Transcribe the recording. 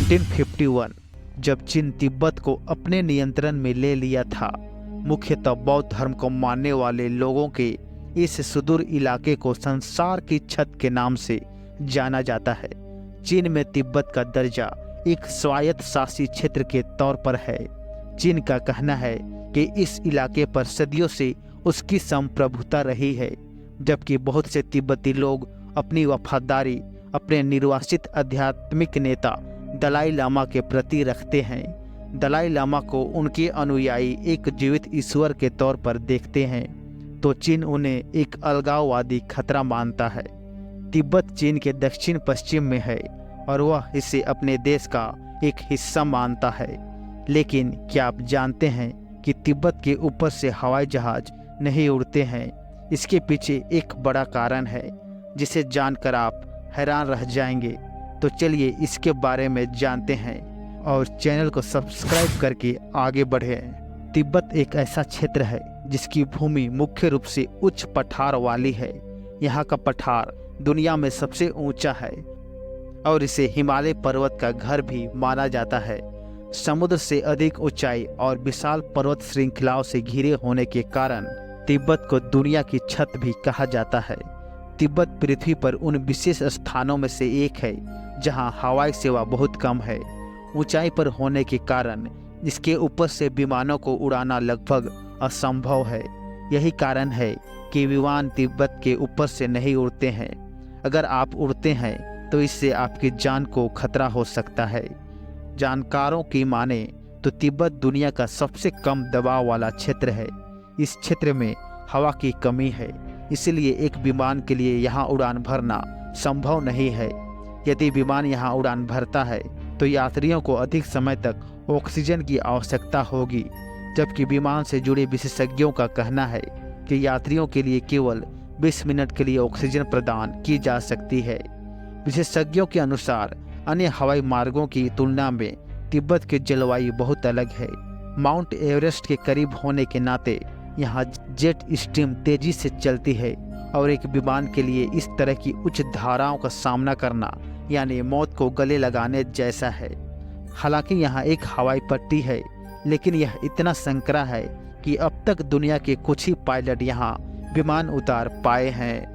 1951 जब चीन तिब्बत को अपने नियंत्रण में ले लिया था, मुख्यतः बौद्ध धर्म को मानने वाले लोगों के इस सुदूर इलाके को संसार की छत के नाम से जाना जाता है। चीन में तिब्बत का दर्जा एक स्वायत्त शासी क्षेत्र के तौर पर है। चीन का कहना है कि इस इलाके पर सदियों से उसकी संप्रभुता रही है, जबकि बहुत से तिब्बती लोग अपनी वफादारी अपने निर्वासित आध्यात्मिक नेता दलाई लामा के प्रति रखते हैं। दलाई लामा को उनके अनुयायी एक जीवित ईश्वर के तौर पर देखते हैं, तो चीन उन्हें एक अलगाववादी खतरा मानता है। तिब्बत चीन के दक्षिण पश्चिम में है और वह इसे अपने देश का एक हिस्सा मानता है। लेकिन क्या आप जानते हैं कि तिब्बत के ऊपर से हवाई जहाज नहीं उड़ते हैं? इसके पीछे एक बड़ा कारण है जिसे जानकर आप हैरान रह जाएंगे। तो चलिए इसके बारे में जानते हैं और चैनल को सब्सक्राइब करके आगे बढ़ें। तिब्बत एक ऐसा क्षेत्र है जिसकी भूमि मुख्य रूप से उच्च पठार वाली है। यहाँ का पठार दुनिया में सबसे ऊंचा है और इसे हिमालय पर्वत का घर भी माना जाता है। समुद्र से अधिक ऊंचाई और विशाल पर्वत श्रृंखलाओं से घिरे होने के कारण तिब्बत को दुनिया की छत भी कहा जाता है। तिब्बत पृथ्वी पर उन विशेष स्थानों में से एक है जहां हवाई सेवा बहुत कम है। ऊंचाई पर होने के कारण इसके ऊपर से विमानों को उड़ाना लगभग असंभव है। यही कारण है कि विमान तिब्बत के ऊपर से नहीं उड़ते हैं। अगर आप उड़ते हैं तो इससे आपकी जान को खतरा हो सकता है। जानकारों की माने तो तिब्बत दुनिया का सबसे कम दबाव वाला क्षेत्र है। इस क्षेत्र में हवा की कमी है, इसलिए एक विमान के लिए यहाँ उड़ान भरना संभव नहीं है। यदि विमान यहाँ उड़ान भरता है तो यात्रियों को अधिक समय तक ऑक्सीजन की आवश्यकता होगी, जबकि विमान से जुड़े विशेषज्ञों का कहना है कि यात्रियों के लिए केवल 20 मिनट के लिए ऑक्सीजन प्रदान की जा सकती है। विशेषज्ञों के अनुसार अन्य हवाई मार्गों की तुलना में तिब्बत की जलवायु बहुत अलग है। माउंट एवरेस्ट के करीब होने के नाते यहाँ जेट स्ट्रीम तेजी से चलती है और एक विमान के लिए इस तरह की उच्च धाराओं का सामना करना यानी मौत को गले लगाने जैसा है। हालांकि यहाँ एक हवाई पट्टी है, लेकिन यह इतना संकरा है कि अब तक दुनिया के कुछ ही पायलट यहाँ विमान उतार पाए हैं।